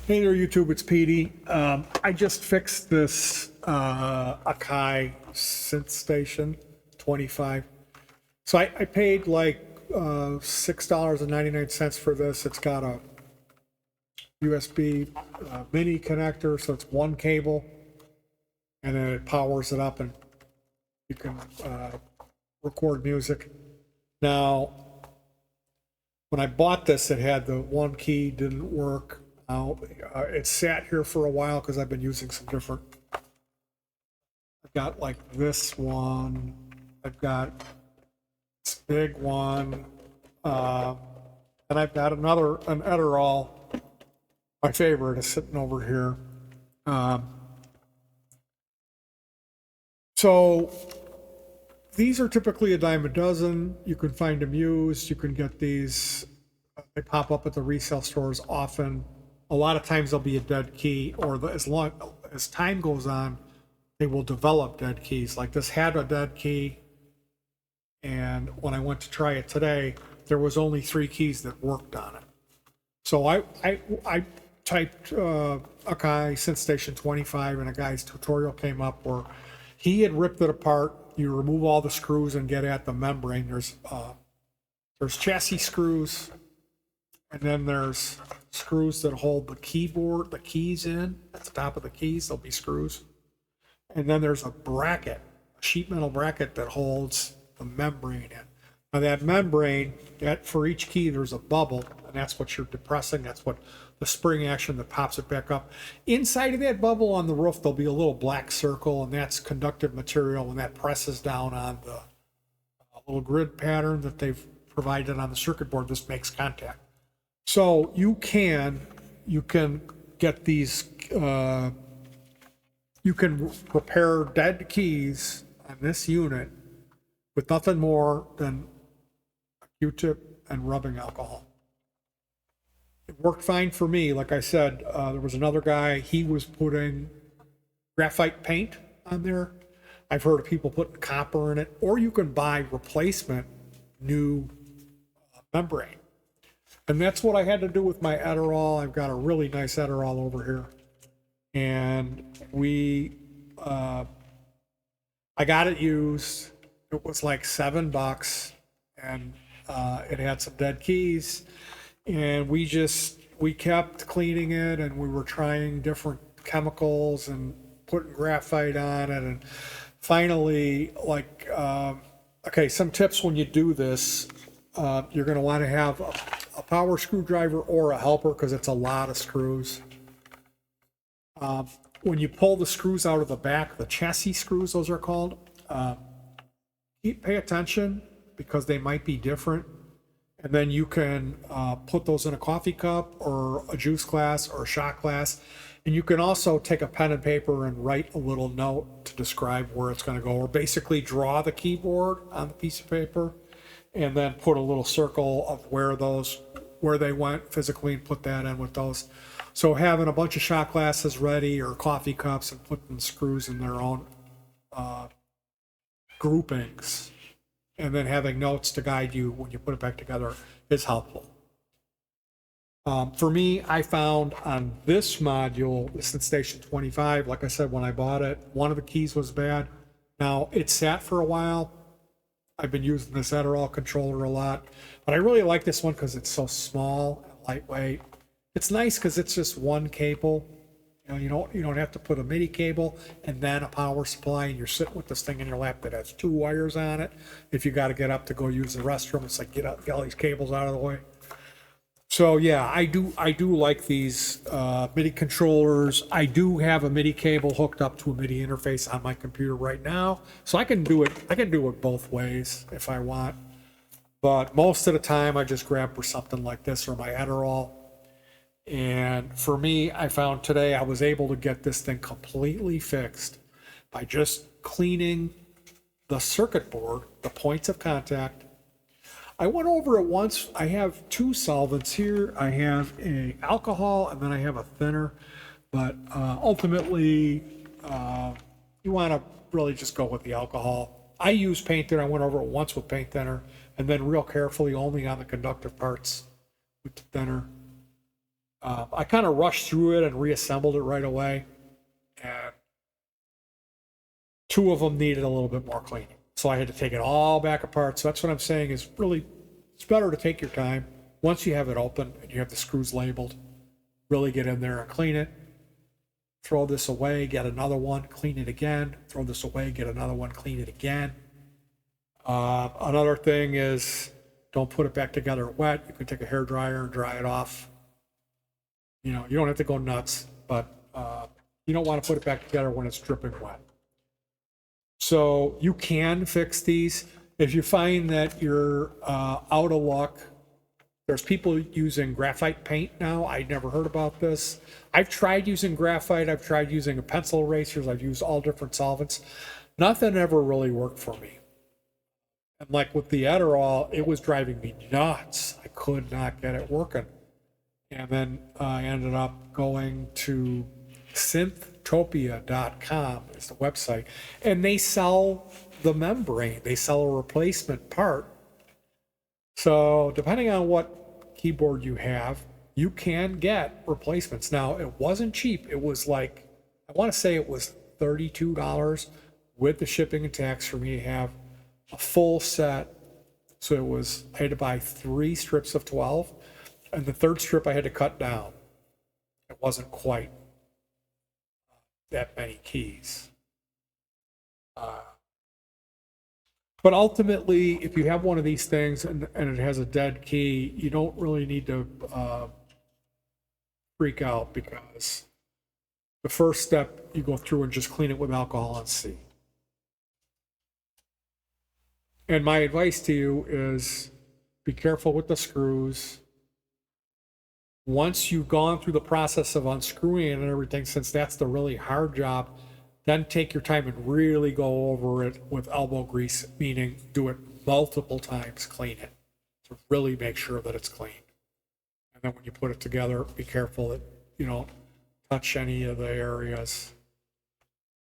Hey there, YouTube, it's Petey. I just fixed this Akai synthstation 25. So I paid like $6.99 for this. It's got a USB mini connector, so it's one cable, and then it powers it up and you can record music. Now, when I bought this, it had the one key, didn't work. It sat here for a while because I've been using some different. I've got like this one. I've got this big one, and I've got an edirol. My favorite is sitting over here. So these are typically a dime a dozen. You can find them used. You can get these. They pop up at the resale stores often. A lot of times there'll be a dead key, or as long as time goes on, they will develop dead keys. Like this had a dead key, and when I went to try it today, there was only 3 keys that worked on it. So I typed akai synthstation 25, and a guy's tutorial came up where he had ripped it apart. You remove all the screws and get at the membrane. There's chassis screws, and then there's screws that hold the keyboard, the keys in. At the top of the keys, there'll be screws. And then there's a bracket, a sheet metal bracket that holds the membrane in. Now that membrane, for each key, there's a bubble, and that's what you're depressing. That's what the spring action that pops it back up. Inside of that bubble on the roof, there'll be a little black circle, and that's conductive material. When that presses down on the little grid pattern that they've provided on the circuit board, this makes contact. So you can get these, you can repair dead keys on this unit with nothing more than a Q-tip and rubbing alcohol. It worked fine for me. Like I said, there was another guy, he was putting graphite paint on there. I've heard of people putting copper in it, or you can buy replacement new membrane. And that's what I had to do with my edirol. I've got a really nice edirol over here. And I got it used. It was like $7, and it had some dead keys. And we kept cleaning it, and we were trying different chemicals and putting graphite on it. And finally, like, okay, some tips when you do this, you're going to want to have a power screwdriver or a helper because it's a lot of screws. When you pull the screws out of the back, the chassis screws, those are called, pay attention because they might be different. And then you can put those in a coffee cup or a juice glass or a shot glass. And you can also take a pen and paper and write a little note to describe where it's going to go, or basically draw the keyboard on the piece of paper and then put a little circle of where they went physically and put that in with those. So having a bunch of shot glasses ready or coffee cups and putting screws in their own groupings, and then having notes to guide you when you put it back together is helpful. For me, I found on this module, the synthstation 25, like I said, when I bought it, one of the keys was bad. Now, it sat for a while. I've been using this edirol controller a lot, but I really like this one because it's so small and lightweight. It's nice because it's just one cable. You don't have to put a MIDI cable and then a power supply, and you're sitting with this thing in your lap that has 2 wires on it. If you got to get up to go use the restroom, it's like get all these cables out of the way. So yeah, I do like these MIDI controllers. I do have a MIDI cable hooked up to a MIDI interface on my computer right now, so I can do it both ways if I want. But most of the time, I just grab for something like this or my edirol. And for me, I found today I was able to get this thing completely fixed by just cleaning the circuit board, the points of contact. I went over it once. I have 2 solvents here. I have a alcohol and then I have a thinner. But ultimately, you want to really just go with the alcohol. I use paint thinner. I went over it once with paint thinner, and then real carefully only on the conductive parts with the thinner. I kind of rushed through it and reassembled it right away, and two of them needed a little bit more cleaning. So I had to take it all back apart. So that's what I'm saying is really, it's better to take your time. Once you have it open and you have the screws labeled, really get in there and clean it. Throw this away, get another one, clean it again. Throw this away, get another one, clean it again. Another thing is don't put it back together wet. You can take a hair dryer and dry it off. You know, you don't have to go nuts, but you don't want to put it back together when it's dripping wet. So you can fix these. If you find that you're out of luck, there's people using graphite paint now. I never heard about this. I've tried using graphite. I've tried using pencil erasers. I've used all different solvents. Nothing ever really worked for me. And like with the edirol, it was driving me nuts. I could not get it working. And then I ended up going to synthtopia.com is the website. And they sell the membrane. They sell a replacement part. So depending on what keyboard you have, you can get replacements. Now, it wasn't cheap. It was like, I want to say it was $32 with the shipping and tax for me to have a full set. So it was, I had to buy 3 strips of 12, and the third strip I had to cut down. It wasn't quite that many keys. But ultimately, if you have one of these things and it has a dead key, you don't really need to freak out, because the first step, you go through and just clean it with alcohol and see. And my advice to you is be careful with the screws. Once you've gone through the process of unscrewing it and everything, since that's the really hard job, then take your time and really go over it with elbow grease, meaning do it multiple times, clean it to really make sure that it's clean. And then when you put it together, be careful that you don't touch any of the areas.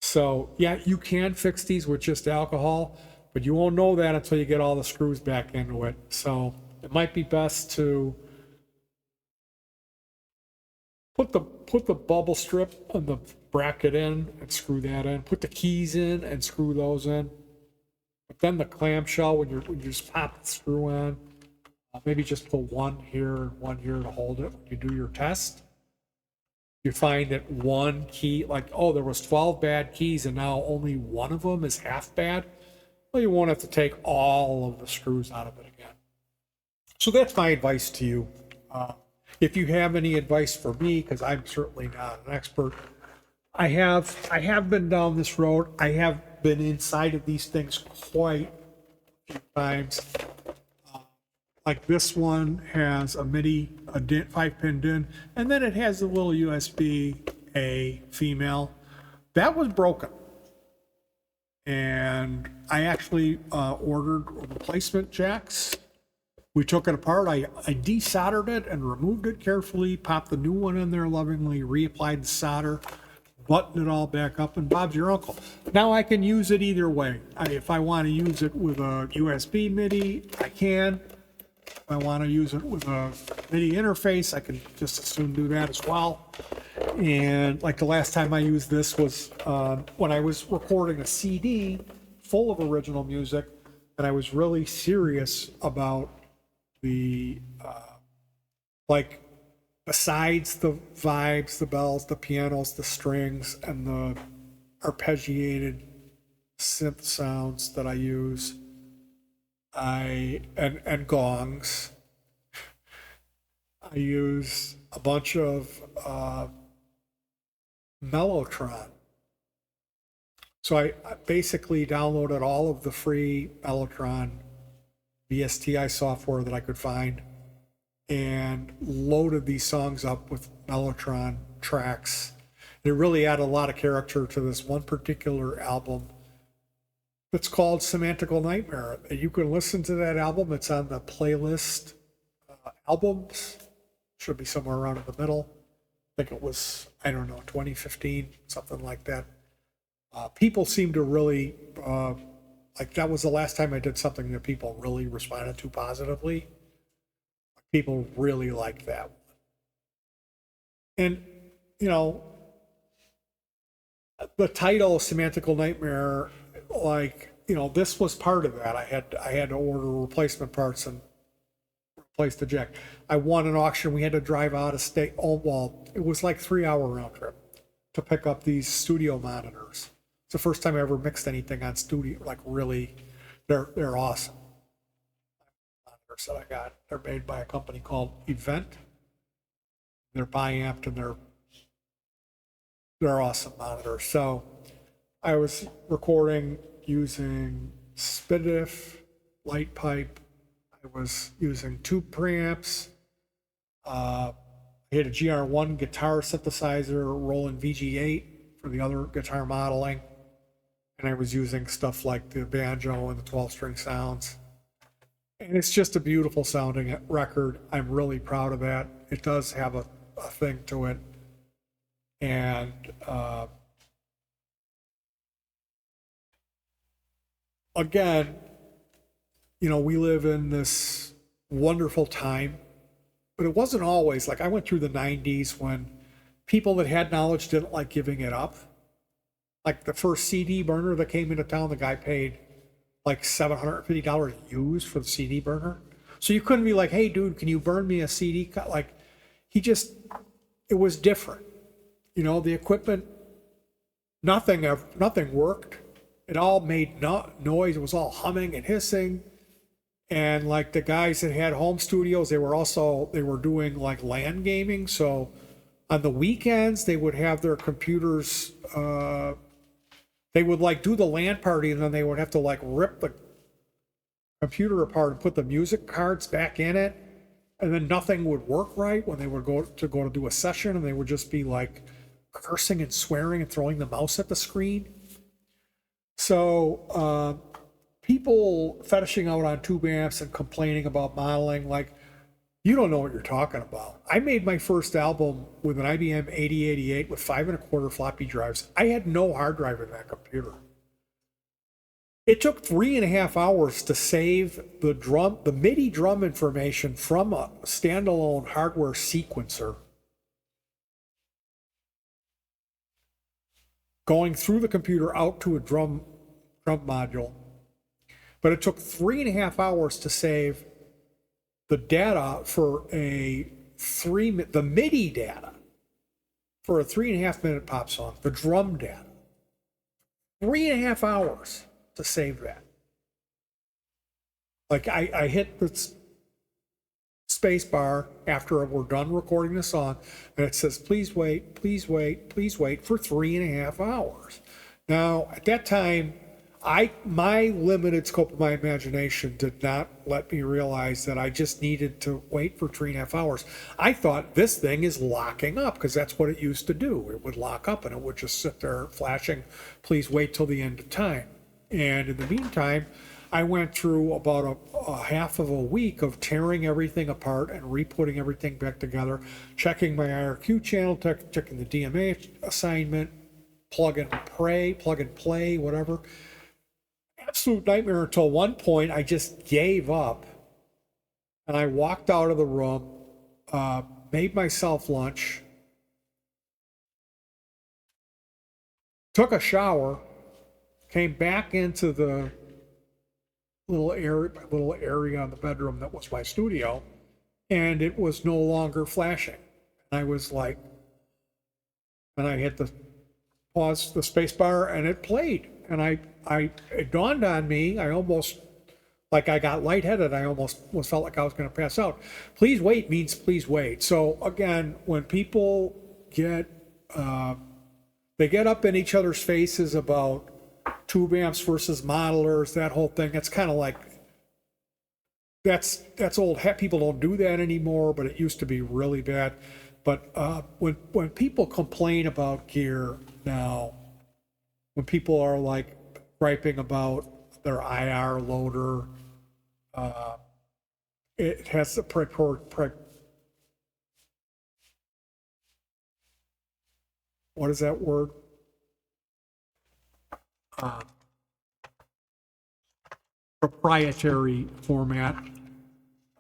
So yeah, you can fix these with just alcohol, but you won't know that until you get all the screws back into it. So it might be best to put the bubble strip on the bracket in and screw that in. Put the keys in and screw those in. But then the clamshell, when you just pop the screw on, maybe just put one here and one here to hold it. When you do your test, you find that one key, like, oh, there was 12 bad keys and now only one of them is half bad. Well, you won't have to take all of the screws out of it again. So that's my advice to you. If you have any advice for me, because I'm certainly not an expert, I have been down this road. I have been inside of these things quite a few times. Like this one has a MIDI, a 5-pin DIN, and then it has a little USB-A female. That was broken. And I actually ordered replacement jacks. We took it apart. I desoldered it and removed it carefully, popped the new one in there lovingly, reapplied the solder, buttoned it all back up, and Bob's your uncle. Now I can use it either way. If I want to use it with a USB MIDI, I can. If I want to use it with a MIDI interface, I can just as soon do that as well. And like the last time I used this was when I was recording a CD full of original music, and I was really serious about the like, besides the vibes, the bells, the pianos, the strings, and the arpeggiated synth sounds that I use, and gongs, I use a bunch of Mellotron. So I basically downloaded all of the free Mellotron VSTI software that I could find and loaded these songs up with Mellotron tracks. It really added a lot of character to this one particular album. It's called Semantical Nightmare. You can listen to that album. It's on the playlist albums. Should be somewhere around in the middle. I think it was, I don't know, 2015, something like that. People seem to really, like that was the last time I did something that people really responded to positively. People really liked that one. And, you know, the title Semantical Nightmare, like, you know, this was part of that. I had to order replacement parts and replace the jack. I won an auction. We had to drive out of state. Oh, well, it was like 3 hour round trip to pick up these studio monitors. It's the first time I ever mixed anything on studio. Like really, they're awesome. Monitors that I got. They're made by a company called Event. They're bi-amped and they're awesome monitors. So I was recording using SPDIF, light pipe. I was using tube preamps. I had a GR1 guitar synthesizer, Roland VG8 for the other guitar modeling. And I was using stuff like the banjo and the 12-string sounds. And it's just a beautiful sounding record. I'm really proud of that. It does have a thing to it. And again, you know, we live in this wonderful time, but it wasn't always. Like I went through the 90s when people that had knowledge didn't like giving it up. Like the first CD burner that came into town, the guy paid like $750 used for the CD burner. So you couldn't be like, hey, dude, can you burn me a CD? Like it was different. You know, the equipment, nothing worked. It all made noise. It was all humming and hissing. And like the guys that had home studios, they were doing like LAN gaming. So on the weekends, they would have their computers, they would like do the LAN party and then they would have to like rip the computer apart and put the music cards back in it. And then nothing would work right when they would go to do a session, and they would just be like cursing and swearing and throwing the mouse at the screen. So people fetishing out on tube amps and complaining about modeling, like, you don't know what you're talking about. I made my first album with an IBM 8088 with 5¼ floppy drives. I had no hard drive in that computer. It took 3.5 hours to save the MIDI drum information from a standalone hardware sequencer, going through the computer out to a drum module. But it took 3.5 hours to save the data for the MIDI data for a 3.5 minute pop song, the drum data. 3.5 hours to save that. Like I hit the space bar after we're done recording the song, and it says, please wait, please wait, please wait for 3.5 hours. Now, at that time, my limited scope of my imagination did not let me realize that I just needed to wait for 3.5 hours. I thought this thing is locking up because that's what it used to do. It would lock up and it would just sit there flashing, please wait till the end of time. And in the meantime, I went through about a half of a week of tearing everything apart and re-putting everything back together, checking my IRQ channel, checking the DMA assignment, plug and play, whatever. Absolute nightmare until one point I just gave up and I walked out of the room, made myself lunch, took a shower, came back into the little area in the bedroom that was my studio, and it was no longer flashing. And I was like, and I hit the pause, the space bar, and it played. And it dawned on me, I almost, like I got lightheaded, I almost felt like I was going to pass out. Please wait means please wait. So again, when people get, they get up in each other's faces about tube amps versus modelers, that whole thing, it's kind of like, that's old hat. People don't do that anymore, but it used to be really bad. But when people complain about gear now, when people are like griping about their IR loader, it has the what is that word? Proprietary format.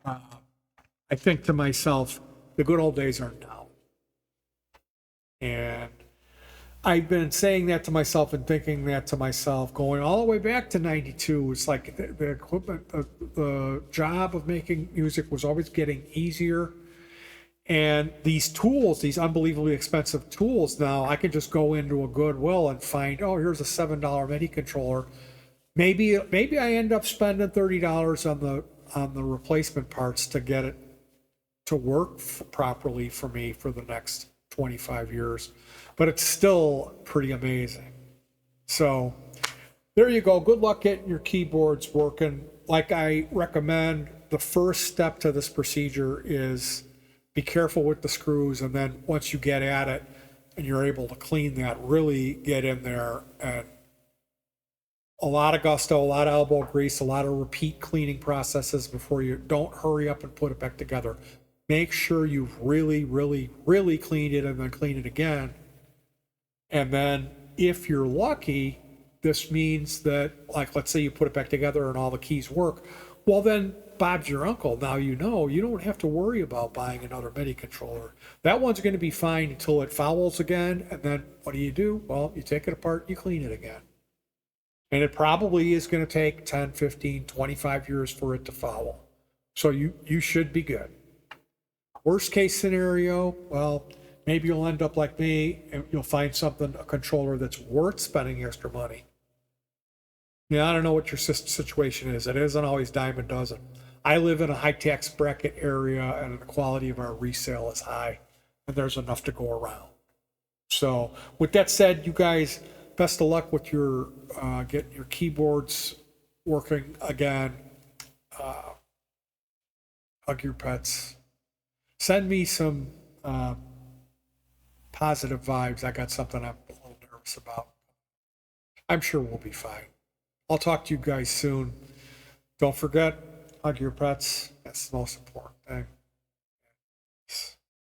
I think to myself, the good old days are now. I've been saying that to myself and thinking that to myself, going all the way back to '92. It's like the equipment, the job of making music was always getting easier. And these tools, these unbelievably expensive tools, now I can just go into a Goodwill and find, oh, here's a $7 MIDI controller. Maybe I end up spending $30 on the replacement parts to get it to work properly for me for the next 25 years. But it's still pretty amazing. So there you go. Good luck getting your keyboards working. Like I recommend, the first step to this procedure is be careful with the screws, and then once you get at it and you're able to clean that, really get in there, and a lot of gusto, a lot of elbow grease, a lot of repeat cleaning processes before you. Don't hurry up and put it back together. Make sure you've really, really, really cleaned it and then clean it again. And then if you're lucky, this means that, like, let's say you put it back together and all the keys work. Well, then Bob's your uncle. Now you know you don't have to worry about buying another MIDI controller. That one's going to be fine until it fouls again. And then what do? Well, you take it apart, you clean it again. And it probably is going to take 10, 15, 25 years for it to foul. So you should be good. Worst case scenario, well, maybe you'll end up like me and you'll find something, a controller that's worth spending extra money. Yeah, I don't know what your situation is. It isn't always dime a dozen. I live in a high tax bracket area and the quality of our resale is high and there's enough to go around. So with that said, you guys, best of luck with your getting your keyboards working again. Hug your pets. Send me some positive vibes. I got something I'm a little nervous about. I'm sure we'll be fine. I'll talk to you guys soon. Don't forget, hug your pets. That's the most important thing.